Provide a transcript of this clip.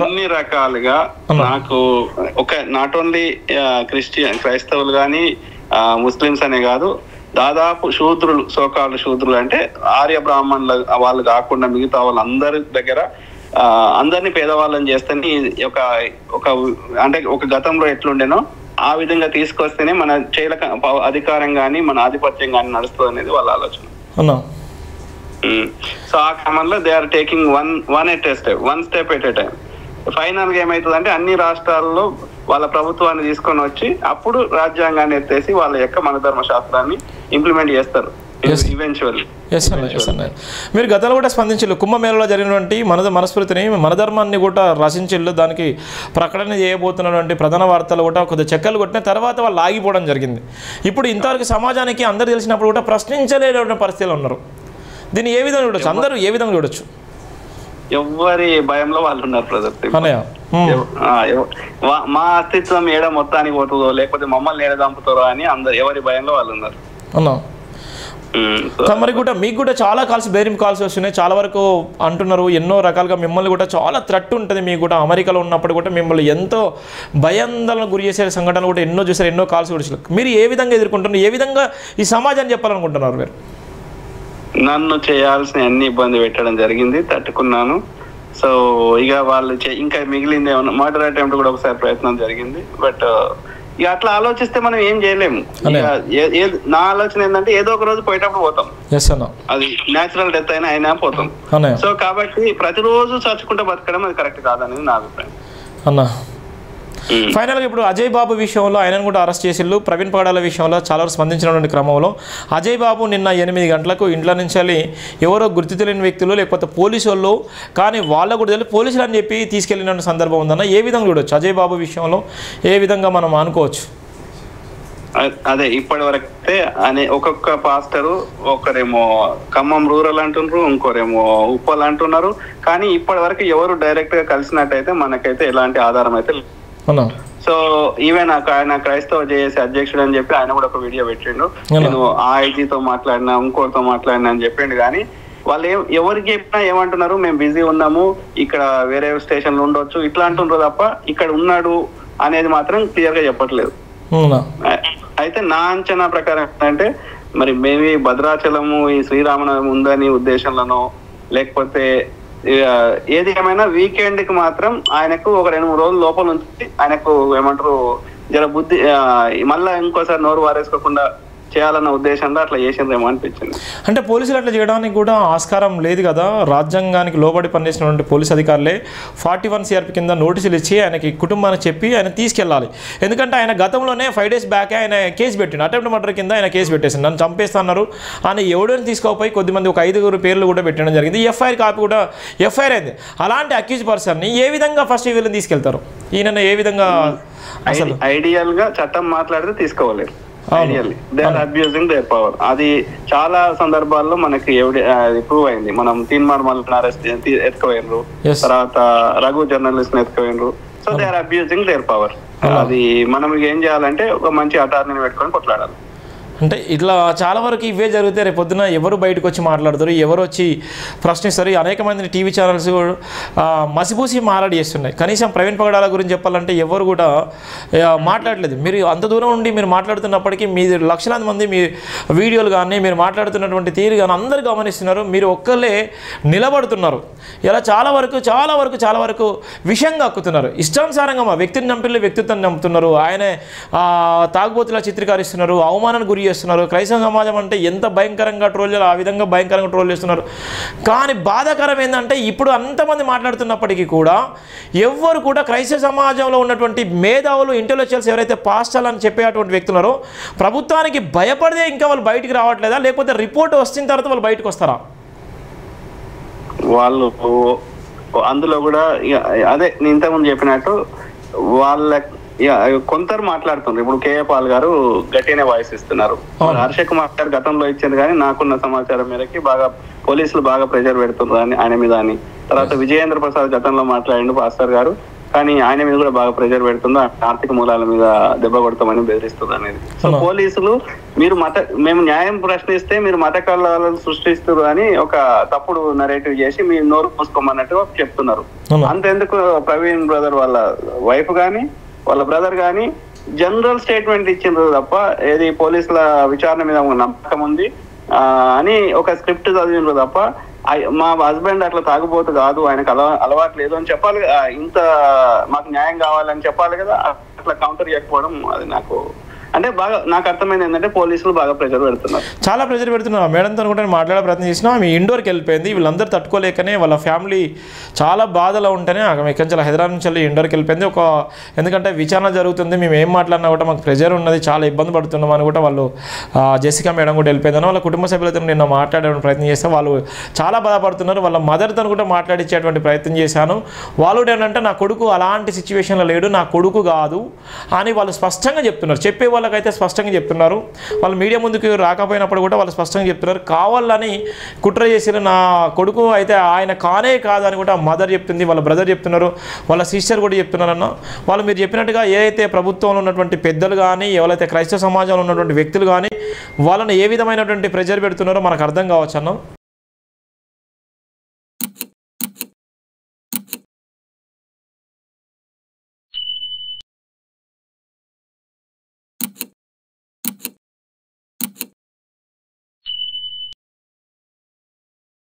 అన్ని రకాలుగా నాకు ఒక నాట్ ఓన్లీ క్రైస్తవులు కానీ ముస్లిమ్స్ అనే కాదు, దాదాపు శూద్రులు, సోకాలు శూద్రులు అంటే ఆర్య బ్రాహ్మణుల వాళ్ళు కాకుండా మిగతా వాళ్ళందరి దగ్గర అందరినీ పేదవాళ్ళని చేస్తేనే అంటే ఒక గతంలో ఎట్లుండేనో ఆ విధంగా తీసుకొస్తేనే మన చేయలక అధికారం కానీ మన ఆధిపత్యం కానీ నడుస్తుంది అనేది వాళ్ళ ఆలోచన. సో ఆ క్రమంలో they are taking one step at a time. Final గా ఏమైతుందంటే అన్ని రాష్ట్రాల్లో వాళ్ళ ప్రభుత్వాన్ని తీసుకొని వచ్చి అప్పుడు రాజ్యాంగాన్ని ఎత్తేసి వాళ్ళ యొక్క మన ధర్మ శాస్త్రాన్ని ఇంప్లిమెంట్ చేస్తారు ఈవెన్చువల్లీ. మీరు గతంలో కూడా స్పందించారు, కుంభమేళలో జరిగినటువంటి మనస్ఫూర్తిని మన ధర్మాన్ని కూడా రచించిల్లు, దానికి ప్రకటన చేయబోతున్నటువంటి ప్రధాన వార్తలు కూడా కొద్దిగా చెక్కలు కొట్టిన తర్వాత వాళ్ళు ఆగిపోవడం జరిగింది. ఇప్పుడు ఇంతవరకు సమాజానికి అందరు తెలిసినప్పుడు కూడా ప్రశ్నించలేని పరిస్థితులు ఉన్నారు. దీన్ని ఏ విధంగా చూడొచ్చు, అందరూ ఏ విధంగా చూడొచ్చు? ఎవరి భయంలో వాళ్ళు ఉన్నారు బ్రదర్. మా అస్తిత్వం ఏడ మొత్తానికి పోతుందో లేకపోతే మమ్మల్ని ఏడ చంపుతారో అని అందరు ఎవరి భయంలో వాళ్ళు ఉన్నారు. మరి కూడా మీకు కూడా చాలా బెదిరింపు కాల్స్ వస్తున్నాయి, చాలా వరకు అంటున్నారు ఎన్నో రకాలుగా మిమ్మల్ని కూడా చాలా థ్రెట్ ఉంటుంది. మీకు కూడా అమెరికాలో ఉన్నప్పుడు కూడా మిమ్మల్ని ఎంతో భయాందోళనకు గురి చేసే సంఘటనలు కూడా ఎన్నో చూసారు, ఎన్నో కాల్స్ కూడా. మీరు ఏ విధంగా ఎదుర్కొంటున్నారు, ఏ విధంగా ఈ సమాజాన్ని చెప్పాలనుకుంటున్నారు? మీరు నన్ను చేయాల్సిన అన్ని ఇబ్బంది పెట్టడం జరిగింది, తట్టుకున్నాను. సో ఇక వాళ్ళు ఇంకా మిగిలింది ఏమన్నా మర్డర్ అటెంప్ట్ కూడా ఒకసారి ప్రయత్నం జరిగింది. బట్ ఇక అట్లా ఆలోచిస్తే మనం ఏం చేయలేము. నా ఆలోచన ఏంటంటే ఏదో ఒక రోజు పోయేటప్పుడు పోతాం, అది న్యాచురల్ డెత్ అయినా పోతాం. సో కాబట్టి ప్రతిరోజు చచ్చుకుంటే బతకడం అది కరెక్ట్ కాదనేది నా అభిప్రాయం అన్న. ఫైనల్గా ఇప్పుడు అజయ్ బాబు విషయంలో ఆయనను కూడా అరెస్ట్ చేసిళ్ళు. ప్రవీణ్ పగడాల విషయంలో చాలా స్పందించినటువంటి క్రమంలో అజయ్ బాబు నిన్న 8 గంటలకు ఇంట్లో నుంచి ఎవరో గుర్తు తెలియని వ్యక్తులు లేకపోతే పోలీసు వాళ్ళు, కానీ వాళ్ళకు కూడా తెలియదు పోలీసులు అని చెప్పి తీసుకెళ్ళిన సందర్భం ఉందన్న. ఏ విధంగా చూడొచ్చు అజయ్ బాబు విషయంలో, ఏ విధంగా మనం అనుకోవచ్చు? అదే ఇప్పటి వరకైతే ఒక్కొక్క పాస్టరు, ఒకరేమో ఖమ్మం రూరల్ అంటున్నారు, ఇంకోరేమో ఉప్పల్ అంటున్నారు. కానీ ఇప్పటి వరకు ఎవరు డైరెక్ట్ గా కలిసినట్టయితే మనకైతే ఎలాంటి ఆధారం అయితే. సో ఈవెన్ ఆయన క్రైస్తవ జేఏసీ అధ్యక్షుడు అని చెప్పి ఆయన కూడా ఒక వీడియో పెట్టిండు, నేను ఆ ఐజీతో మాట్లాడినా ఇంకోటితో మాట్లాడినా అని చెప్పిండు. కానీ వాళ్ళు ఎవరికి చెప్పినా ఏమంటున్నారు, మేము బిజీ ఉన్నాము, ఇక్కడ వేరే స్టేషన్లు ఉండొచ్చు ఇట్లా అంటున్నారు తప్ప ఇక్కడ ఉన్నాడు అనేది మాత్రం క్లియర్ గా చెప్పట్లేదు. అయితే నా అంచనా ప్రకారం ఏంటంటే మరి మేబీ భద్రాచలము ఈ శ్రీరామనవమి ఉందని ఉద్దేశంలోనో లేకపోతే ఏది ఏమైనా వీకెండ్ కి మాత్రం ఆయనకు ఒక 2-3 రోజుల లోపల ఉంచి ఆయనకు ఏమంటారు జర బుద్ధి మళ్ళా ఇంకోసారి నోరు వారేసుకోకుండా చేయాలన్న ఉద్దేశంలో అట్లా చేసిందేమో అనిపించింది. అంటే పోలీసులు అట్లా చేయడానికి కూడా ఆస్కారం లేదు కదా, రాజ్యాంగానికి లోబడి పనిచేసినటువంటి పోలీస్ అధికారులే 41 CRP కింద నోటీసులు ఇచ్చి ఆయనకి కుటుంబానికి చెప్పి ఆయన తీసుకెళ్ళాలి. ఎందుకంటే ఆయన గతంలోనే 5 days బ్యాక్ ఆయన కేసు పెట్టిండు, అటెంప్ట్ మర్డర్ కింద ఆయన కేసు పెట్టేసింది, నన్ను చంపేస్తున్నారు అని ఎవడని తీసుకోపోయి కొద్దిమంది ఒక 5 పేర్లు కూడా పెట్టడం జరిగింది. FIR కాపీ కూడా FIR అయింది. అలాంటి అక్యూజ్ పర్సన్ని ఏ విధంగా ఫస్ట్ వీళ్ళని తీసుకెళ్తారు? ఈయన ఏ విధంగా అసలు ఐడియల్ గా చట్టం మాట్లాడితే తీసుకోవాలి. They are abusing their power. అది చాలా సందర్భాల్లో మనకి ప్రూవ్ అయింది. మనం తీన్మార్ మల్లన్ అరెస్ట్ ఎత్తుకుపోయినరు, తర్వాత రఘు జర్నలిస్ట్ ఎత్తుకుపోయినరు. So they are abusing their power. అది మనం ఏం చేయాలంటే ఒక మంచి అటార్నీని పెట్టుకొని కొట్లాడాలి. అంటే ఇట్లా చాలా వరకు ఇవే జరిగితే రేపు పొద్దున ఎవరు బయటకు వచ్చి మాట్లాడతారు, ఎవరు వచ్చి ప్రశ్నిస్తారు? అనేక మంది టీవీ ఛానల్స్ మసిపూసి మాట్లాడి చేస్తున్నాయి. కనీసం ప్రవీణ్ పగడాల గురించి చెప్పాలంటే ఎవరు కూడా మాట్లాడలేదు. మీరు అంత దూరం ఉండి మీరు మాట్లాడుతున్నప్పటికీ మీ లక్షలాది మంది మీ వీడియోలు కానీ మీరు మాట్లాడుతున్నటువంటి తీరు కానీ అందరూ గమనిస్తున్నారు. మీరు ఒక్కళ్ళే నిలబడుతున్నారు. ఇలా చాలా వరకు విషయంగా హక్కుతున్నారు. ఇష్టానుసారంగా మా వ్యక్తిని చంపిల్లు, వ్యక్తిత్వాన్ని చంపుతున్నారు. ఆయనే తాగుబోతులా చిత్రీకరిస్తున్నారు, అవమానానికి గురి చేస్తున్నారు. క్రైస్తవ సమాజం అంటే ఎంత భయంకరంగా ట్రోల్ చేయాలి ఆ విధంగా భయంకరంగా ట్రోల్ చేస్తున్నారు. కానీ బాధాకరం ఏంటంటే ఇప్పుడు అంతమంది మాట్లాడుతున్నప్పటికీ కూడా ఎవ్వరు కూడా క్రైస్తవ సమాజంలో ఉన్నటువంటి మేధావులు, ఇంటెలెక్చువల్స్ ఎవరైతే పాస్టర్లు అని చెప్పేటువంటి వ్యక్తులున్నారో ప్రభుత్వానికి భయపడితే ఇంకా వాళ్ళు బయటికి రావట్లేదా, లేకపోతే రిపోర్ట్ వచ్చిన తర్వాత వాళ్ళు బయటకు వస్తారా? వాళ్ళు అందులో కూడా అదే నేను ఇంతకుముందు చెప్పినట్టు వాళ్ళ కొందరు మాట్లాడుతున్నారు. ఇప్పుడు కేఏ పాల్ గారు గట్టిగానే వాయిస్ ఇస్తున్నారు. హర్ష కుమార్ గారు గతంలో ఇచ్చింది కానీ నాకున్న సమాచారం మేరకి పోలీసులు బాగా ప్రెషర్ పెడుతున్నారు ఆయన మీద అని. తర్వాత విజయేంద్ర ప్రసాద్ గతంలో మాట్లాడిండు పాస్టర్ గారు, కానీ ఆయన మీద కూడా బాగా ప్రెషర్ పెడుతుందో ఆర్థిక మూలాల మీద దెబ్బ కొడతామని బెదిరిస్తుంది అనేది. సో పోలీసులు మేము న్యాయం ప్రశ్నిస్తే మీరు మత కళలను సృష్టిస్తారు అని ఒక తప్పుడు నరేటివ్ చేసి మీరు నోరు మూసుకోమన్నట్టు చెప్తున్నారు. అంతెందుకు ప్రవీణ్ బ్రదర్ వాళ్ళ వైఫ్ గాని వాళ్ళ బ్రదర్ గాని జనరల్ స్టేట్మెంట్ ఇచ్చిండ్రు తప్ప ఏది పోలీసుల విచారణ మీద నమ్మకం ఉంది అని ఒక స్క్రిప్ట్ చదివిండ్రు తప్ప మా హస్బెండ్ అట్లా తాగుబోతు కాదు, ఆయనకు అలవాటు లేదు అని చెప్పాలి. ఇంత మాకు న్యాయం కావాలని చెప్పాలి కదా. అట్లా కౌంటర్ చేయకపోవడం అది నాకు అర్థమైంది ఏంటంటే పోలీసులు బాగా ప్రెజర్ పెడుతున్నారు, చాలా ప్రెజర్ పెడుతున్నారు. మేడంతో కూడా మాట్లాడే ప్రయత్నం చేసినా ఆమె ఇండోర్కి వెళ్ళిపోయింది. వీళ్ళందరూ తట్టుకోలేకనే వాళ్ళ ఫ్యామిలీ చాలా బాధలో ఉంటేనే ఆమె ఇక్కడి నుంచి హైదరాబాద్ నుంచి వెళ్ళి ఇండోర్కి వెళ్ళిపోయింది. ఎందుకంటే విచారణ జరుగుతుంది, మేము ఏం మాట్లాడినా కూడా మాకు ప్రెజర్ ఉన్నది, చాలా ఇబ్బంది పడుతున్నాం అని కూడా వాళ్ళు జెసికా మేడం కూడా వెళ్ళిపోయిందని వాళ్ళ కుటుంబ సభ్యులతో నిన్న మాట్లాడే ప్రయత్నం చేస్తే వాళ్ళు చాలా బాధపడుతున్నారు. వాళ్ళ మదర్తో కూడా మాట్లాడించేటువంటి ప్రయత్నం చేశాను. వాళ్ళు ఏంటంటే నా కొడుకు అలాంటి సిచ్యువేషన్లో లేడు, నా కొడుకు కాదు అని వాళ్ళు స్పష్టంగా చెప్తున్నారు. చెప్పే వాళ్ళకైతే స్పష్టంగా చెప్తున్నారు. వాళ్ళు మీడియా ముందుకు రాకపోయినప్పుడు కూడా వాళ్ళు స్పష్టంగా చెప్తున్నారు. కావాలని కుట్ర చేసిన నా కొడుకు అయితే ఆయన కానే కాదు అని కూడా మదర్ చెప్తుంది, వాళ్ళ బ్రదర్ చెప్తున్నారు, వాళ్ళ సిస్టర్ కూడా చెప్తున్నారన్న. వాళ్ళు మీరు చెప్పినట్టుగా ఏదైతే ప్రభుత్వంలో ఉన్నటువంటి పెద్దలు కానీ ఎవరైతే క్రైస్తవ సమాజంలో ఉన్నటువంటి వ్యక్తులు కానీ వాళ్ళని ఏ విధమైనటువంటి ప్రెజర్ పెడుతున్నారో మనకు అర్థం కావచ్చు అన్న.